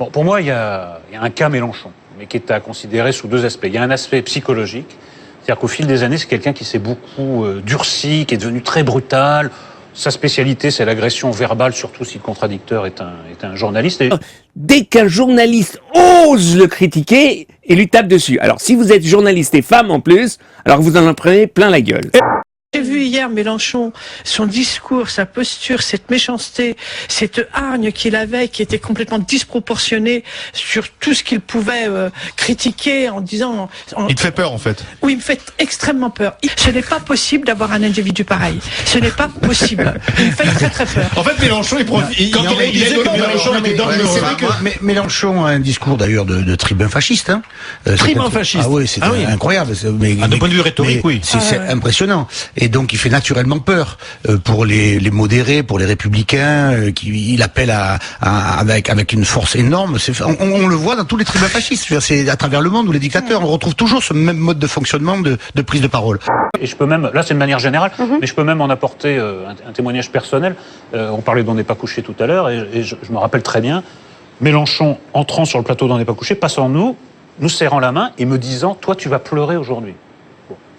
Bon, pour moi, il y a un cas Mélenchon, mais qui est à considérer sous deux aspects. Il y a un aspect psychologique, c'est-à-dire qu'au fil des années, c'est quelqu'un qui s'est beaucoup durci, qui est devenu très brutal. Sa spécialité, c'est l'agression verbale, surtout si le contradicteur est un journaliste. Et... Dès qu'un journaliste ose le critiquer, il lui tape dessus. Alors, si vous êtes journaliste et femme en plus, alors vous en prenez plein la gueule. J'ai vu hier Mélenchon, son discours, sa posture, cette méchanceté, cette hargne qu'il avait, qui était complètement disproportionnée sur tout ce qu'il pouvait critiquer en disant... Il te fait peur en fait. Oui, il me fait extrêmement peur. Ce n'est pas possible d'avoir un individu pareil. Ce n'est pas possible. Il me fait très très peur. En fait, Mélenchon, Mélenchon a un discours d'ailleurs de tribun fasciste. Hein. Tribun fasciste. Ah oui, c'est incroyable. Mais, de point de vue rhétorique, oui. C'est impressionnant. Et donc il fait naturellement peur pour les modérés, pour les républicains. Il appelle avec une force énorme. On le voit dans tous les tribuns fascistes. C'est à travers le monde où les dictateurs, on retrouve toujours ce même mode de fonctionnement de prise de parole. Et je peux même, là c'est de manière générale, mais je peux même en apporter un témoignage personnel. On parlait d'On n'est pas couché tout à l'heure, et je me rappelle très bien Mélenchon entrant sur le plateau d'On n'est pas couché, passant nous serrant la main et me disant « Toi, tu vas pleurer aujourd'hui ».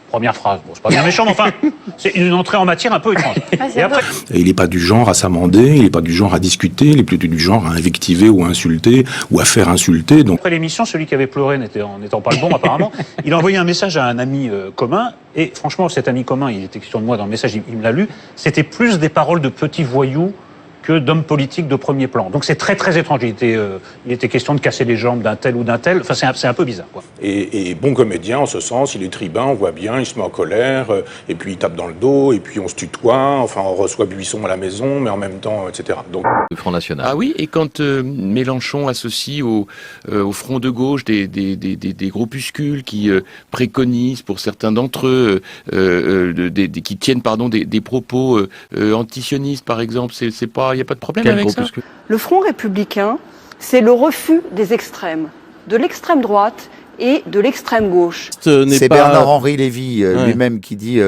Première phrase, bon, c'est pas bien méchant, mais enfin, c'est une entrée en matière un peu étrange. Et après... Il n'est pas du genre à s'amender, il n'est pas du genre à discuter, il est plutôt du genre à invectiver ou à insulter, ou à faire insulter. Donc... Après l'émission, celui qui avait pleuré n'étant pas le bon apparemment, il a envoyé un message à un ami commun, et franchement, cet ami commun, il était question de moi dans le message, il me l'a lu, c'était plus des paroles de petits voyous que d'hommes politiques de premier plan. Donc c'est très très étrange. Il était question de casser les jambes d'un tel ou d'un tel. Enfin c'est un peu bizarre, quoi. Et bon comédien en ce sens, il est tribun, on voit bien, il se met en colère, et puis il tape dans le dos, et puis on se tutoie, enfin on reçoit Buisson à la maison, mais en même temps, etc. Donc... Le Front National. Ah oui, et quand Mélenchon associe au Front de gauche des groupuscules qui préconisent pour certains d'entre eux, qui tiennent des propos antisionistes par exemple, c'est pas... Il n'y a pas de problème avec ça. Le Front républicain, c'est le refus des extrêmes, de l'extrême droite et de l'extrême gauche. C'est Bernard-Henri Lévy lui-même qui dit,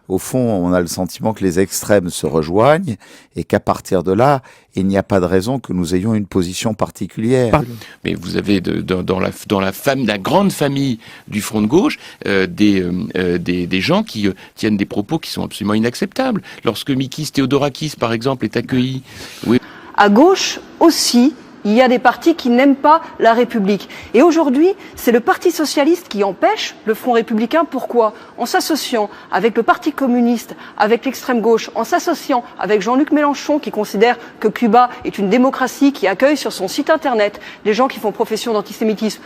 au fond, on a le sentiment que les extrêmes se rejoignent et qu'à partir de là, il n'y a pas de raison que nous ayons une position particulière. Mais vous avez dans la grande famille du Front de gauche des gens qui tiennent des propos qui sont absolument inacceptables. Lorsque Mikis Theodorakis, par exemple, est accueilli... Oui. À gauche aussi, il y a des partis qui n'aiment pas la République. Et aujourd'hui, c'est le Parti socialiste qui empêche le Front républicain. Pourquoi ? En s'associant avec le Parti communiste, avec l'extrême gauche, en s'associant avec Jean-Luc Mélenchon qui considère que Cuba est une démocratie, qui accueille sur son site internet des gens qui font profession d'antisémitisme.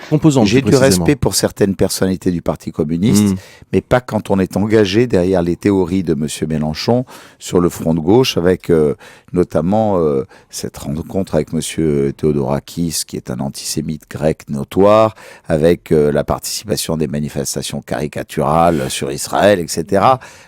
J'ai du respect pour certaines personnalités du Parti communiste, mais pas quand on est engagé derrière les théories de M. Mélenchon sur le Front de gauche, avec notamment cette rencontre avec M. Theodorakis, qui est un antisémite grec notoire, avec la participation des manifestations caricaturales sur Israël, etc.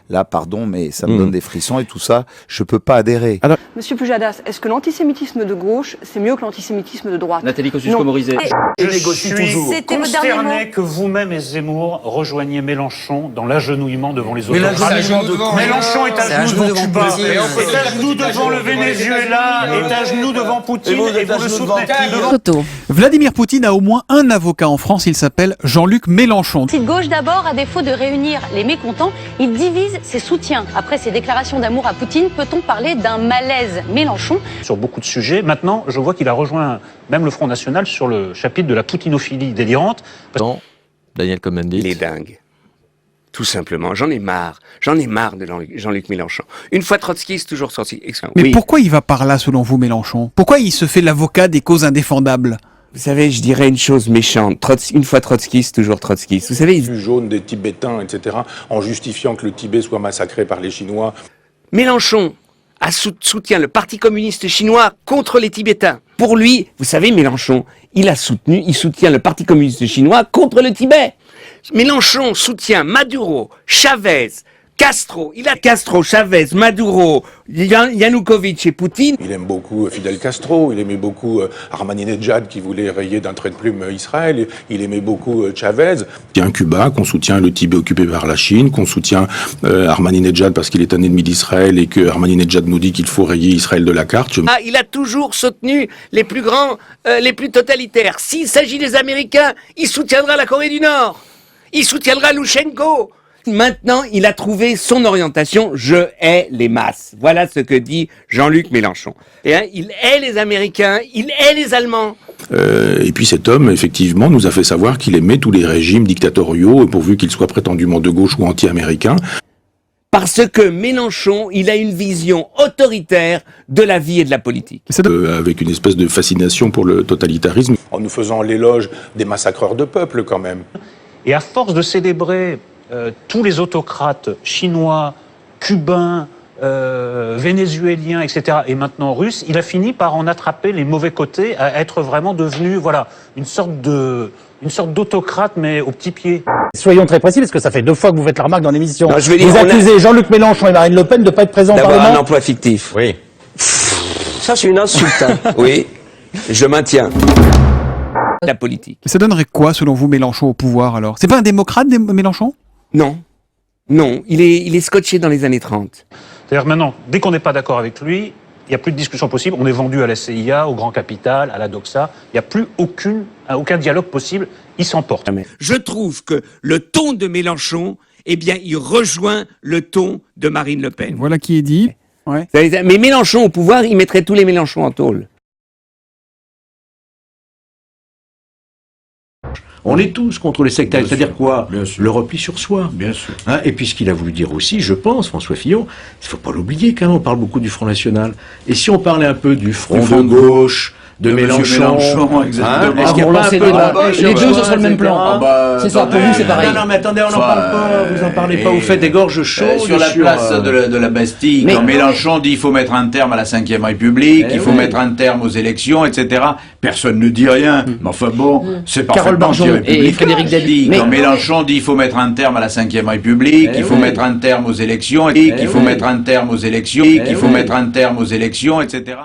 Là, pardon, mais ça me donne des frissons et tout ça, je peux pas adhérer. Alors... Monsieur Pujadas, est-ce que l'antisémitisme de gauche, c'est mieux que l'antisémitisme de droite? Nathalie Kosciusko-Morizet. Je suis consterné que vous-même et Zemmour rejoigniez Mélenchon dans l'agenouillement devant les autocrates. Mélenchon est à genoux devant Cuba, est à genoux devant le Venezuela, est à genoux devant Poutine, et vous le soutenez. Vladimir Poutine a au moins un avocat en France, il s'appelle Jean-Luc Mélenchon. Cette gauche d'abord, à défaut de réunir les mécontents, il divise ses soutiens. Après ses déclarations d'amour à Poutine, peut-on parler d'un malaise Mélenchon? Sur beaucoup de sujets. Maintenant, je vois qu'il a rejoint même le Front National sur le chapitre de la poutinophilie délirante. Daniel Cohn-Bendit. Il est dingue. Tout simplement. J'en ai marre. J'en ai marre de Jean-Luc Mélenchon. Une fois trotskiste, toujours sorti. Mais pourquoi il va par là, selon vous, Mélenchon? Pourquoi il se fait l'avocat des causes indéfendables? Vous savez, je dirais une chose méchante. Une fois trotskiste, toujours trotskiste. Vous savez, Plus jaune des Tibétains, etc., en justifiant que le Tibet soit massacré par les Chinois. Mélenchon soutient le Parti communiste chinois contre les Tibétains. Pour lui, vous savez, Mélenchon, il soutient le Parti communiste chinois contre le Tibet. Mélenchon soutient Maduro, Chavez, Castro, il a Castro, Chavez, Maduro, Yanukovych et Poutine. Il aime beaucoup Fidel Castro, il aimait beaucoup Ahmadinejad qui voulait rayer d'un trait de plume Israël, il aimait beaucoup Chavez. Il y a un Cuba, qu'on soutient le Tibet occupé par la Chine, qu'on soutient Ahmadinejad parce qu'il est un ennemi d'Israël et que Ahmadinejad nous dit qu'il faut rayer Israël de la carte. Ah, il a toujours soutenu les plus grands, les plus totalitaires. S'il s'agit des Américains, il soutiendra la Corée du Nord. Il soutiendra Loushenko. Maintenant, il a trouvé son orientation. Je hais les masses. Voilà ce que dit Jean-Luc Mélenchon. Et il hait les Américains, il hait les Allemands. Et puis cet homme, effectivement, nous a fait savoir qu'il aimait tous les régimes dictatoriaux, pourvu qu'ils soient prétendument de gauche ou anti-américains. Parce que Mélenchon, il a une vision autoritaire de la vie et de la politique. Avec une espèce de fascination pour le totalitarisme. En nous faisant l'éloge des massacreurs de peuples, quand même. Et à force de célébrer tous les autocrates chinois, cubains, vénézuéliens, etc., et maintenant russes, il a fini par en attraper les mauvais côtés, à être vraiment devenu, voilà, une sorte d'autocrate, mais au petit pied. Soyons très précis, parce que ça fait 2 fois que vous faites la remarque dans l'émission. Vous accusez Jean-Luc Mélenchon et Marine Le Pen de ne pas être présents au Parlement. D'avoir un emploi fictif. Oui. Ça, c'est une insulte. Hein. Oui, je maintiens. La politique. Ça donnerait quoi, selon vous, Mélenchon au pouvoir, alors? C'est pas un démocrate, Mélenchon? Non. Non, il est scotché dans les années 30. C'est-à-dire maintenant, dès qu'on n'est pas d'accord avec lui, il n'y a plus de discussion possible. On est vendu à la CIA, au Grand Capital, à la Doxa. Il n'y a plus aucun dialogue possible. Il s'emporte. Je trouve que le ton de Mélenchon, eh bien, il rejoint le ton de Marine Le Pen. Voilà qui est dit. Ouais. Mais Mélenchon au pouvoir, il mettrait tous les Mélenchons en tôle. On est tous contre les sectaires, c'est-à-dire quoi? Le repli sur soi. Bien sûr. Hein, et puis ce qu'il a voulu dire aussi, je pense, François Fillon, il ne faut pas l'oublier quand même, on parle beaucoup du Front National. Et si on parlait un peu du Front de gauche, de Mélenchon, exactement. Est-ce qu'il y a pas un peu les deux sont sur le même plan. C'est ça, pour vous c'est pareil. Non, mais attendez, on n'en parle pas, vous en parlez pas, vous faites des gorges chaudes. Sur la place de la Bastille, quand Mélenchon dit qu'il faut mettre un terme à la Ve République, il faut mettre un terme aux élections, etc. Personne ne dit rien. Mais enfin bon, c'est parfaitement anti-républicain. Et Frédéric Dabi. Quand Mélenchon dit qu'il faut mettre un terme à la Ve République, il faut mettre un terme aux élections, qu'il faut mettre un terme aux élections, qu'il faut mettre un terme aux élections, etc.